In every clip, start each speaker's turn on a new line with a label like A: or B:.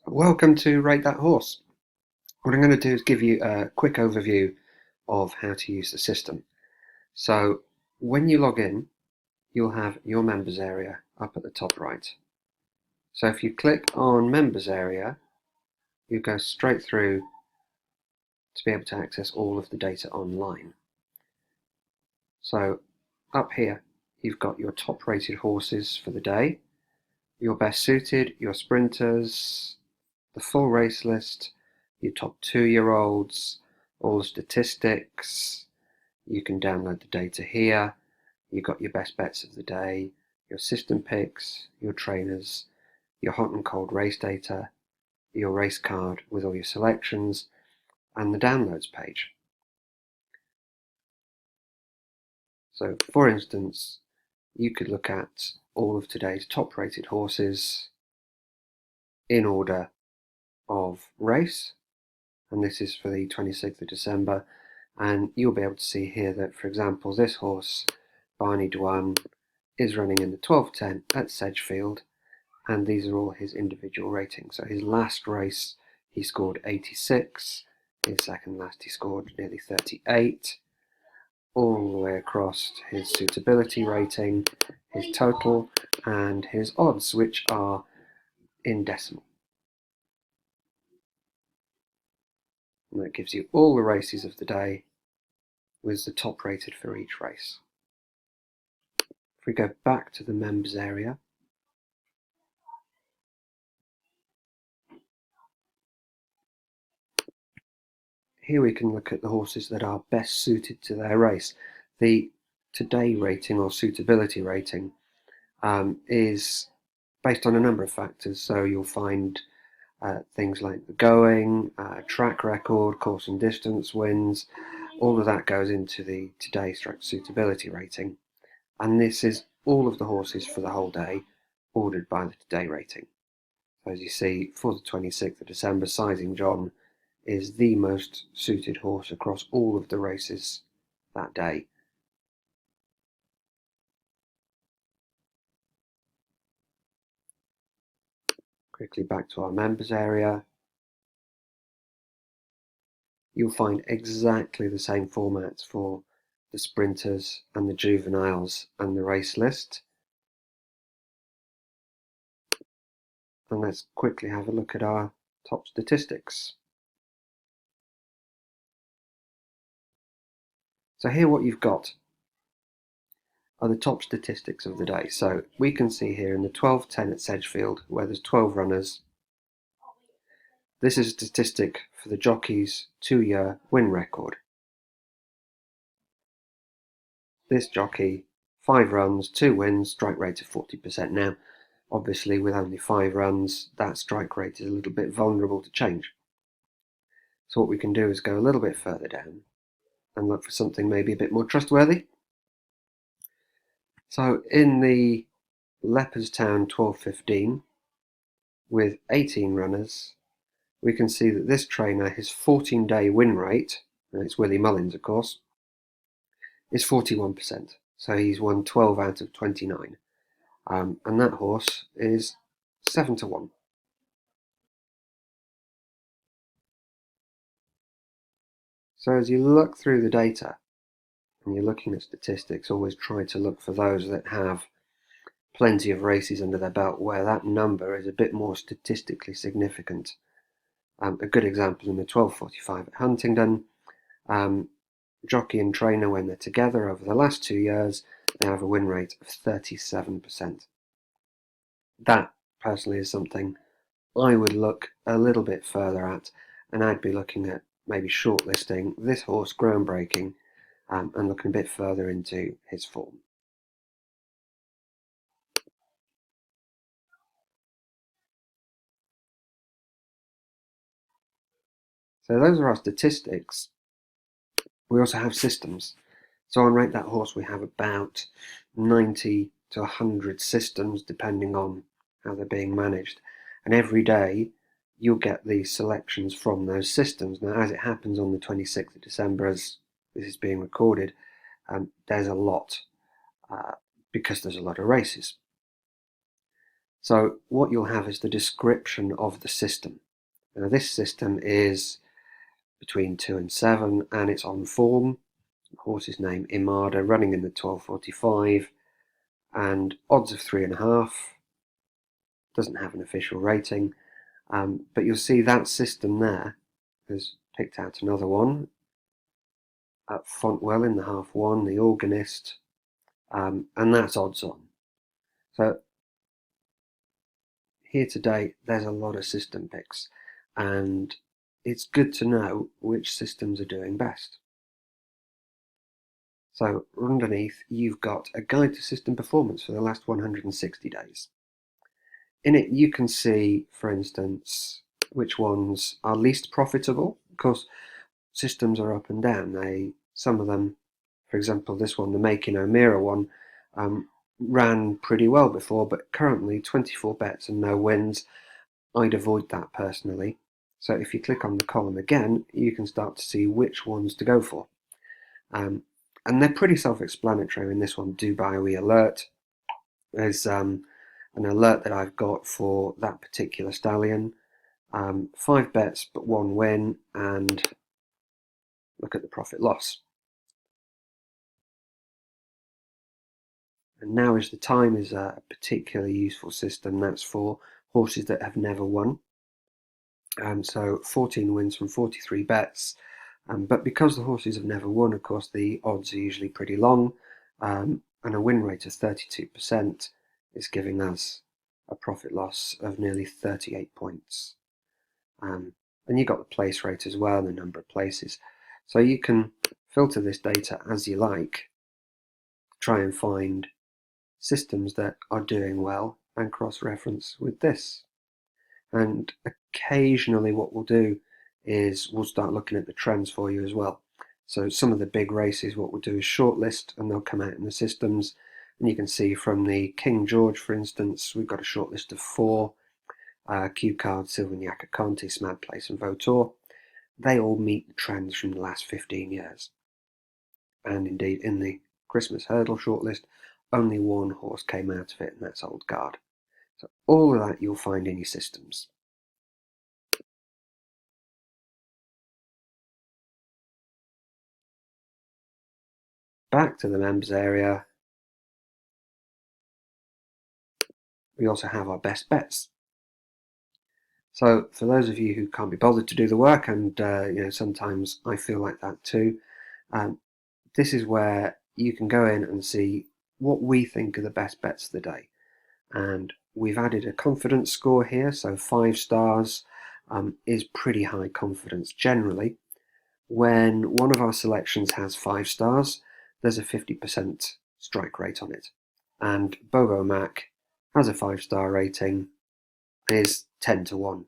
A: Welcome to Rate That Horse. What I'm going to do is give you a quick overview of how to use the system. So when you log in, you'll have your members area up at the top right. So if you click on members area, you go straight through to be able to access all of the data online. So up here, you've got your top rated horses for the day, your best suited, your sprinters, the full race list, your top 2-year-olds, all the statistics. You can download the data here. You've got your best bets of the day, your system picks, your trainers, your hot and cold race data, your race card with all your selections, and the downloads page. So for instance, you could look at all of today's top rated horses in order of race, and this is for the 26th of December, and you'll be able to see here that, for example, this horse, Barney Dwan, is running in the 12:10 at Sedgefield, and these are all his individual ratings. So his last race he scored 86, his second last he scored nearly 38, all the way across his suitability rating, his total, and his odds, which are in decimal. And that gives you all the races of the day with the top rated for each race. If we go back to the members area, here we can look at the horses that are best suited to their race. The today rating or suitability rating is based on a number of factors. So you'll find things like the going, track record, course and distance wins. All of that goes into the today suitability rating. And this is all of the horses for the whole day ordered by the today rating. So as you see, for the 26th of December, Sizing John is the most suited horse across all of the races that day. Quickly back to our members area. You'll find exactly the same formats for the sprinters and the juveniles and the race list. And let's quickly have a look at our top statistics. So here what you've got are the top statistics of the day. So we can see here in the 12:10 at Sedgefield, where there's 12 runners, this is a statistic for the jockey's 2-year win record. This jockey, 5 runs, 2 wins, strike rate of 40%. Now, obviously with only 5 runs, that strike rate is a little bit vulnerable to change. So what we can do is go a little bit further down and look for something maybe a bit more trustworthy. So in the Leopardstown 12:15 with 18 runners, we can see that this trainer, his 14-day win rate, and it's Willie Mullins of course, is 41%. So he's won 12 out of 29. And that horse is 7-1. So as you look through the data and you're looking at statistics, always try to look for those that have plenty of races under their belt where that number is a bit more statistically significant. A good example in the 12:45 at Huntingdon, jockey and trainer, when they're together over the last 2 years, they have a win rate of 37%. That personally is something I would look a little bit further at, and I'd be looking at maybe shortlisting this horse groundbreaking and looking a bit further into his form. So those are our statistics. We also have systems. So on Rate That Horse we have about 90 to 100 systems depending on how they're being managed. And every day you'll get these selections from those systems. Now as it happens on the 26th of December as this is being recorded, there's a lot because there's a lot of races. So what you'll have is the description of the system. Now this system is between 2 and 7 and it's on form. The horse's name Imada, running in the 1245 and odds of 3.5. Doesn't have an official rating, but you'll see that system there has picked out another one at Fontwell in the half one, the Organist, and that's odds on. So here today there's a lot of system picks, and it's good to know which systems are doing best. So underneath you've got a guide to system performance for the last 160 days. In it you can see, for instance, which ones are least profitable. Of course, systems are up and down. Some of them, for example, this one, the Making O'Meara one, ran pretty well before, but currently 24 bets and no wins. I'd avoid that personally. So if you click on the column again, you can start to see which ones to go for. And they're pretty self-explanatory. In this one, Dubai Alert is an alert that I've got for that particular stallion. 5 bets but 1 win, and look at the profit loss. And Now Is the Time is a particularly useful system. That's for horses that have never won. So 14 wins from 43 bets. But because the horses have never won, of course, the odds are usually pretty long. And a win rate of 32% is giving us a profit loss of nearly 38 points. And you've got the place rate as well, the number of places. So you can filter this data as you like, try and find systems that are doing well and cross-reference with this. And occasionally what we'll do is we'll start looking at the trends for you as well. So some of the big races, what we'll do is shortlist, and they'll come out in the systems. And you can see from the King George, for instance, we've got a short list of 4, Q Card, Silvagnac, Conti, Smad Place and Vautour. They all meet the trends from the last 15 years. And indeed, in the Christmas Hurdle shortlist, only one horse came out of it, and that's Old Guard. So all of that you'll find in your systems. Back to the members area, we also have our best bets. So for those of you who can't be bothered to do the work, and sometimes I feel like that too, this is where you can go in and see what we think are the best bets of the day. And we've added a confidence score here, so 5 stars is pretty high confidence. Generally, when one of our selections has 5 stars, there's a 50% strike rate on it. And Bobo Mac has a 5-star rating, is 10 to 1.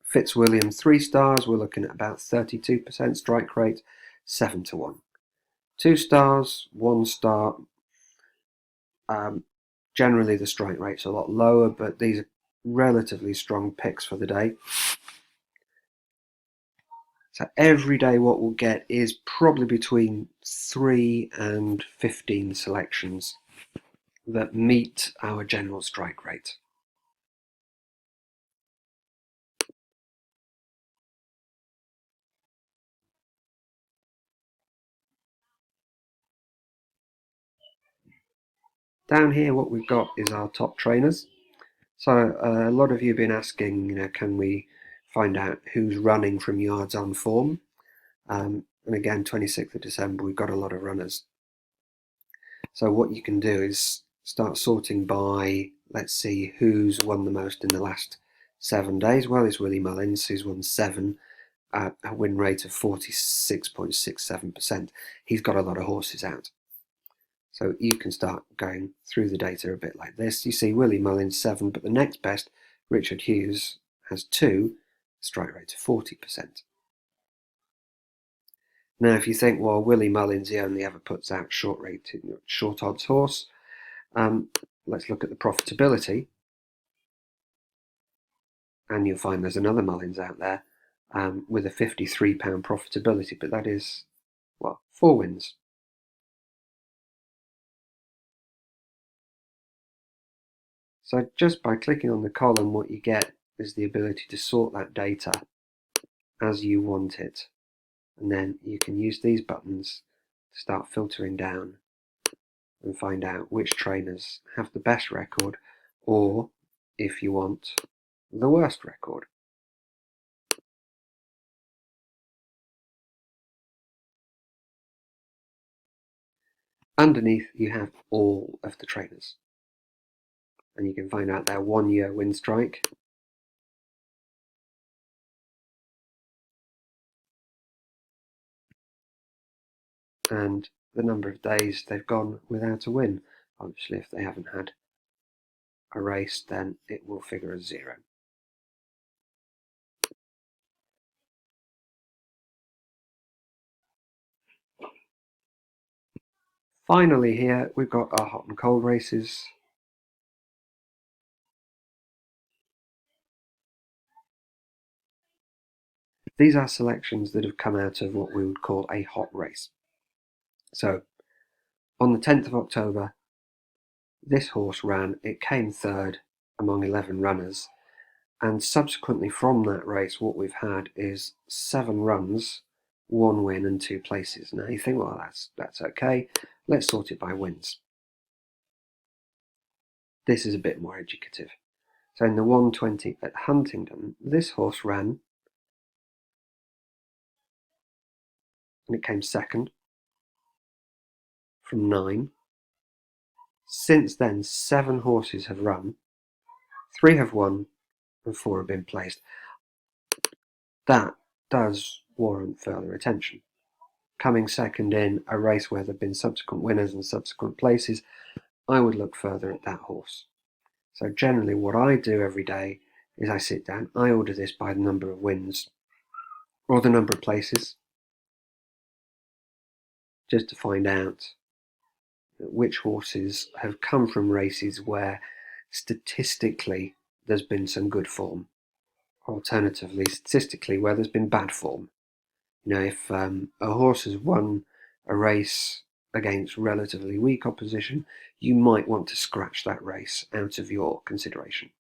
A: Fitzwilliam 3 stars, we're looking at about 32% strike rate, 7 to 1. 2 stars, 1 star, generally the strike rate's a lot lower, but these are relatively strong picks for the day. So every day what we'll get is probably between 3 and 15 selections that meet our general strike rate. Down here what we've got is our top trainers. So a lot of you have been asking, can we find out who's running from yards on form? And again, 26th of December, we've got a lot of runners. So what you can do is start sorting by, let's see, who's won the most in the last 7 days. Well, it's Willie Mullins, who's won 7 at a win rate of 46.67%. He's got a lot of horses out. So you can start going through the data a bit like this. You see Willie Mullins 7, but the next best, Richard Hughes, has 2, strike rate of 40%. Now, if you think, well, Willie Mullins, he only ever puts out short odds horse, let's look at the profitability. And you'll find there's another Mullins out there with a £53 profitability, but that is, well, 4 wins. So just by clicking on the column, what you get is the ability to sort that data as you want it. And then you can use these buttons to start filtering down and find out which trainers have the best record, or, if you want, the worst record. Underneath you have all of the trainers, and you can find out their 1-year win strike, and the number of days they've gone without a win. Obviously, if they haven't had a race, then it will figure as 0. Finally here we've got our hot and cold races. These are selections that have come out of what we would call a hot race. So on the 10th of October, this horse ran, it came third among 11 runners, and subsequently from that race what we've had is 7 runs, 1 win and 2 places. Now you think, well, that's okay, let's sort it by wins. This is a bit more educative. So in the 120 at Huntingdon, this horse ran and it came second from 9. Since then, 7 horses have run, 3 have won and 4 have been placed. That does warrant further attention. Coming second in a race where there have been subsequent winners and subsequent places, I would look further at that horse. So generally what I do every day is I sit down, I order this by the number of wins or the number of places, just to find out which horses have come from races where statistically there's been some good form, alternatively statistically where there's been bad form. You know, if a horse has won a race against relatively weak opposition, you might want to scratch that race out of your consideration.